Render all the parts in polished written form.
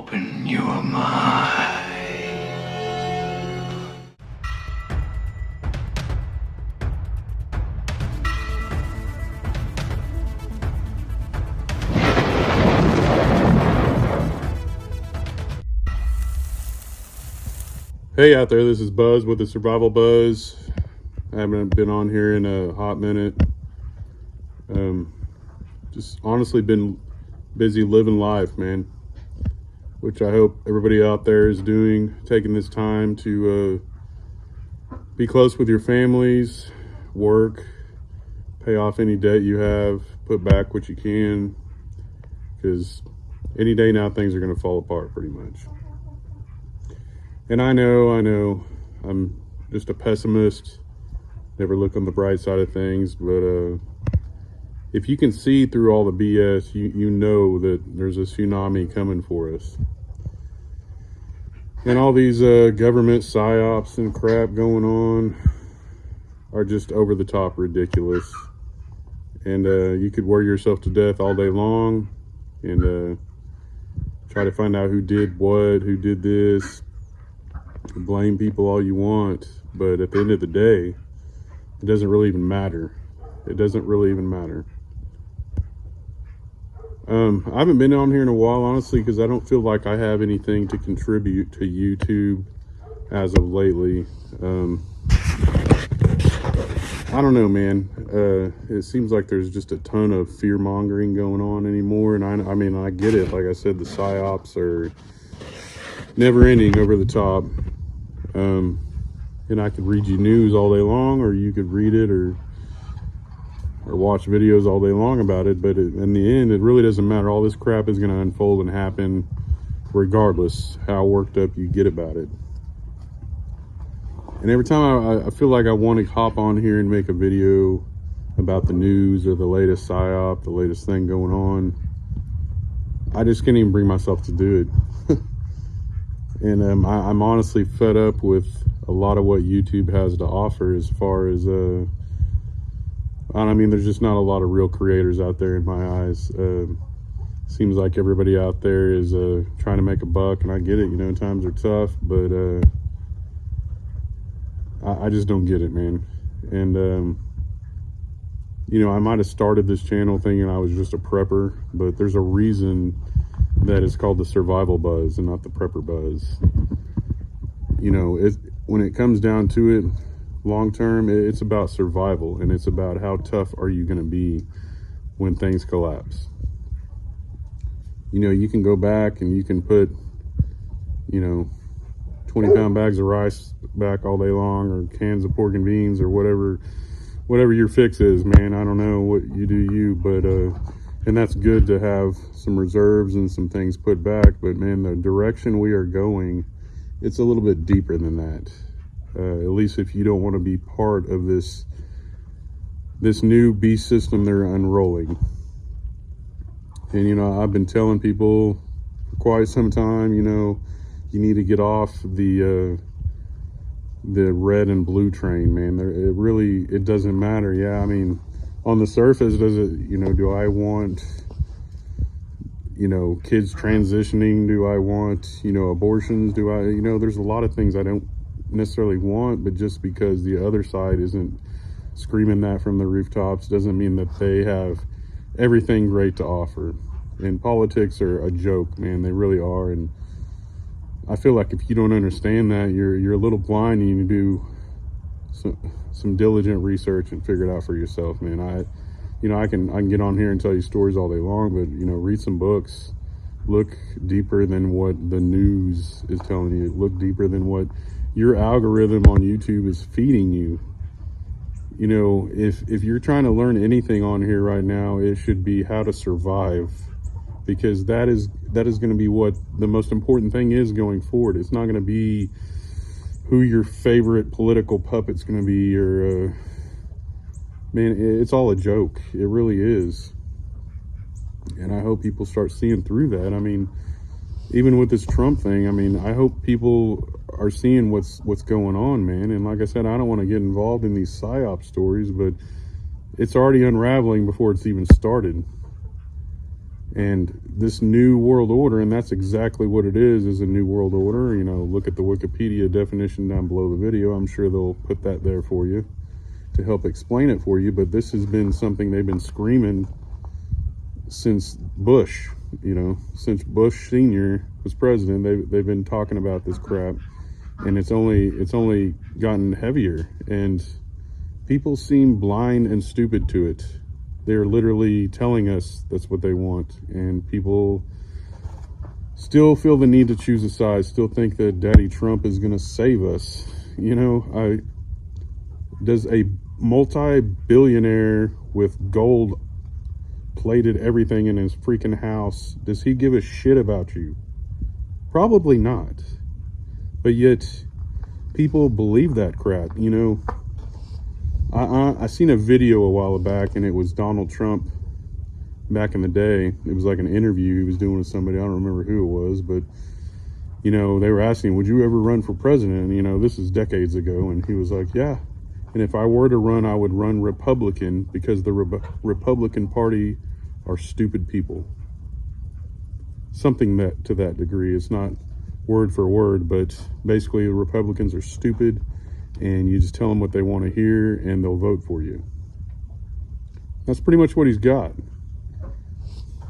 Open your mind. Hey out there, this is Buzz with the Survival Buzz. I haven't been on here in a hot minute. Just honestly been busy living life, man. Which I hope everybody out there is doing, taking this time to be close with your families, work, pay off any debt you have, put back what you can, because any day now things are going to fall apart pretty much. And I know, I'm just a pessimist, never look on the bright side of things, but if you can see through all the BS, you know that there's a tsunami coming for us. And all these government psyops and crap going on are just over the top ridiculous. And you could worry yourself to death all day long and try to find out who did what, who did this. Blame people all you want, but at the end of the day, it doesn't really even matter. It doesn't really even matter. I haven't been on here in a while, honestly, because I don't feel like I have anything to contribute to YouTube as of lately. I don't know, man. It seems like there's just a ton of fear mongering going on anymore, and I mean, I get it. Like I said, the psyops are never ending, over the top. And I could read you news all day long, or you could read it or watch videos all day long about it, but in the end, it really doesn't matter. All this crap is going to unfold and happen regardless how worked up you get about it. And every time I feel like I want to hop on here and make a video about the news or the latest psyop, the latest thing going on, I just can't even bring myself to do it. And I'm honestly fed up with a lot of what YouTube has to offer as far as I mean, there's just not a lot of real creators out there in my eyes. Seems like everybody out there is trying to make a buck, and I get it, times are tough, but I just don't get it, man. And I might have started this channel thinking I was just a prepper, but there's a reason that it's called the Survival Buzz and not the Prepper Buzz. When it comes down to it, long term, it's about survival, and it's about how tough are you going to be when things collapse. You can go back and you can put 20-pound bags of rice back all day long, or cans of pork and beans, or whatever your fix is, man. I don't know what you do, but and that's good to have some reserves and some things put back, but man, the direction we are going, it's a little bit deeper than that. At least if you don't want to be part of this new beast system they're unrolling. And I've been telling people for quite some time, you need to get off the red and blue train, man. It doesn't matter. Yeah, I mean, on the surface, does it, do I want kids transitioning? Do I want abortions? Do I there's a lot of things I don't necessarily want, but just because the other side isn't screaming that from the rooftops doesn't mean that they have everything great to offer. And politics are a joke, man. They really are. And I feel like if you don't understand that, you're a little blind, and you need to do some diligent research and figure it out for yourself, man. I can get on here and tell you stories all day long, but read some books, look deeper than what the news is telling you, look deeper than what your algorithm on YouTube is feeding you. If you're trying to learn anything on here right now, it should be how to survive, because that is going to be what the most important thing is going forward. It's not going to be who your favorite political puppet's going to be, or man, it's all a joke. It really is. And I hope people start seeing through that. I mean, even with this Trump thing, I mean, I hope people are seeing what's going on, man. And like I said, I don't want to get involved in these psyop stories, but it's already unraveling before it's even started. And this new world order, and that's exactly what it is a new world order. You know, look at the Wikipedia definition down below the video. I'm sure they'll put that there for you to help explain it for you. But this has been something they've been screaming since Bush, you know, since Bush Sr. was president. They've been talking about this crap, and it's only gotten heavier, and people seem blind and stupid to it. They're literally telling us that's what they want, and people still feel the need to choose a side, still think that Daddy Trump is going to save us. You know, does a multi-billionaire with gold plated everything in his freaking house, does he give a shit about you? Probably not. But yet people believe that crap. You know, I seen a video a while back, and it was Donald Trump back in the day. It was like an interview he was doing with somebody. I don't remember who it was, but you know, they were asking, would you ever run for president? And, you know, this is decades ago, and he was like, yeah. And if I were to run, I would run Republican, because the Republican Party are stupid people. Something that to that degree. It's not word for word, but basically the Republicans are stupid, and you just tell them what they want to hear and they'll vote for you. That's pretty much what he's got.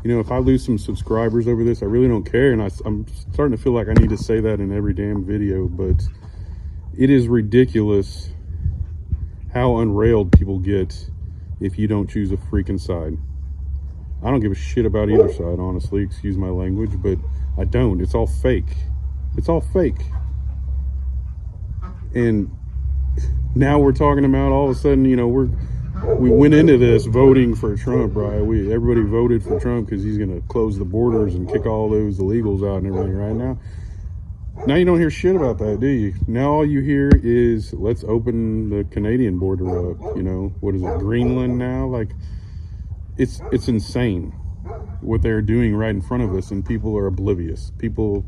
You know, if I lose some subscribers over this, I really don't care. And I'm starting to feel like I need to say that in every damn video, but it is ridiculous how unrailed people get if you don't choose a freaking side. I don't give a shit about either side, honestly, excuse my language, but I don't. It's all fake. It's all fake. And now we're talking about all of a sudden, you know, we went into this voting for Trump, right? Everybody voted for Trump because he's going to close the borders and kick all those illegals out and everything. Right now you don't hear shit about that, do you? Now all you hear is, let's open the Canadian border up. You know, what is it, Greenland now? Like, it's insane what they're doing right in front of us, and people are oblivious. People,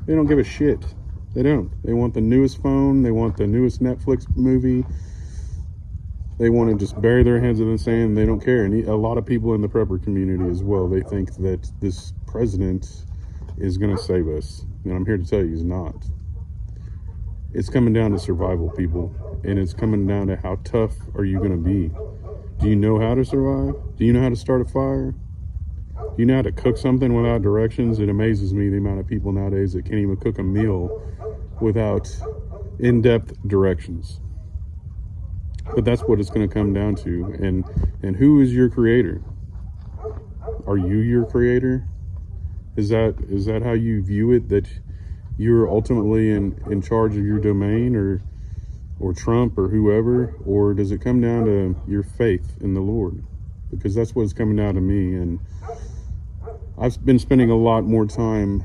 they don't give a shit. They don't. They want the newest phone. They want the newest Netflix movie. They want to just bury their heads in the sand. They don't care. And a lot of people in the prepper community as well, they think that this president is going to save us. And I'm here to tell you he's not. It's coming down to survival, people. And it's coming down to how tough are you going to be. Do you know how to survive? Do you know how to start a fire? Do you know how to cook something without directions? It amazes me the amount of people nowadays that can't even cook a meal without in-depth directions. But that's what it's going to come down to. And who is your creator? Are you your creator? Is that how you view it, that you're ultimately in charge of your domain, or Trump or whoever? Or does it come down to your faith in the Lord? Because that's what's coming down to me. And I've been spending a lot more time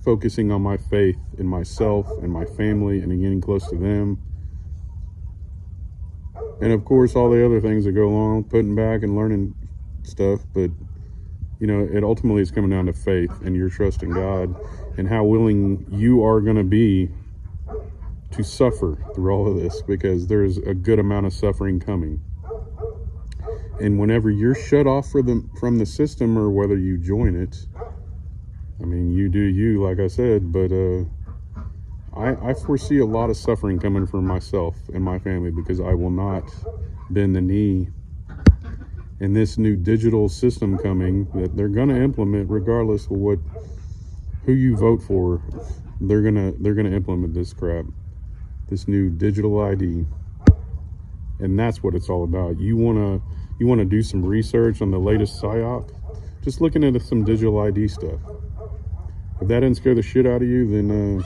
focusing on my faith in myself and my family and getting close to them. And of course, all the other things that go along, putting back and learning stuff. But, you know, it ultimately is coming down to faith and your trust in God, and how willing you are going to be to suffer through all of this, because there's a good amount of suffering coming. And whenever you're shut off from the system, or whether you join it, I mean, you do you, like I said, but I foresee a lot of suffering coming from myself and my family, because I will not bend the knee. And this new digital system coming that they're going to implement, regardless of who you vote for, they're gonna implement this crap, this new digital ID. And that's what it's all about. You wanna do some research on the latest PSYOP? Just looking at some digital ID stuff. If that didn't scare the shit out of you, then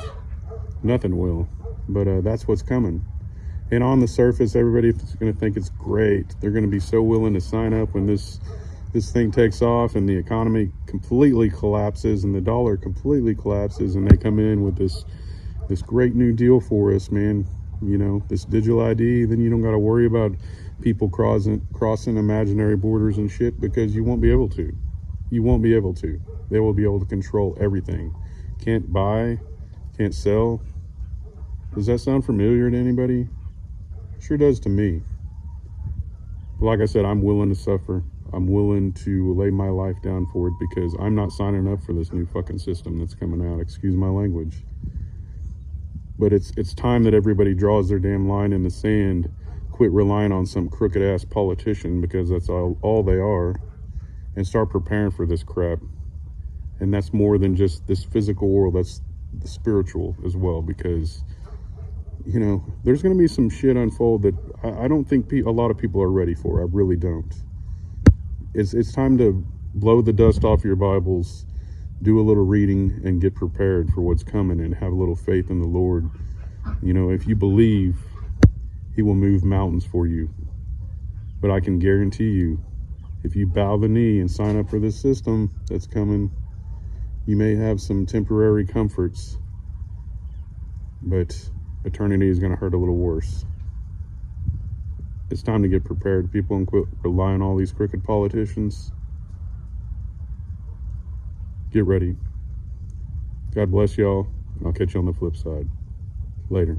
nothing will. But that's what's coming. And on the surface, everybody's going to think it's great. They're going to be so willing to sign up when this thing takes off and the economy completely collapses and the dollar completely collapses, and they come in with this great new deal for us, man. You know, this digital ID, then you don't got to worry about people crossing imaginary borders and shit, because you won't be able to. You won't be able to. They will be able to control everything. Can't buy, can't sell. Does that sound familiar to anybody? Sure does to me. Like I said, I'm willing to suffer. I'm willing to lay my life down for it, because I'm not signing up for this new fucking system that's coming out. Excuse my language. But it's time that everybody draws their damn line in the sand, quit relying on some crooked ass politician, because that's all they are, and start preparing for this crap. And that's more than just this physical world, that's the spiritual as well, because you know, there's going to be some shit unfold that I don't think a lot of people are ready for. I really don't. It's time to blow the dust off your Bibles, do a little reading, and get prepared for what's coming, and have a little faith in the Lord. You know, if you believe, he will move mountains for you. But I can guarantee you, if you bow the knee and sign up for this system that's coming, you may have some temporary comforts, but eternity is going to hurt a little worse. It's time to get prepared, people, and quit relying on all these crooked politicians. Get ready. God bless y'all. I'll catch you on the flip side. Later.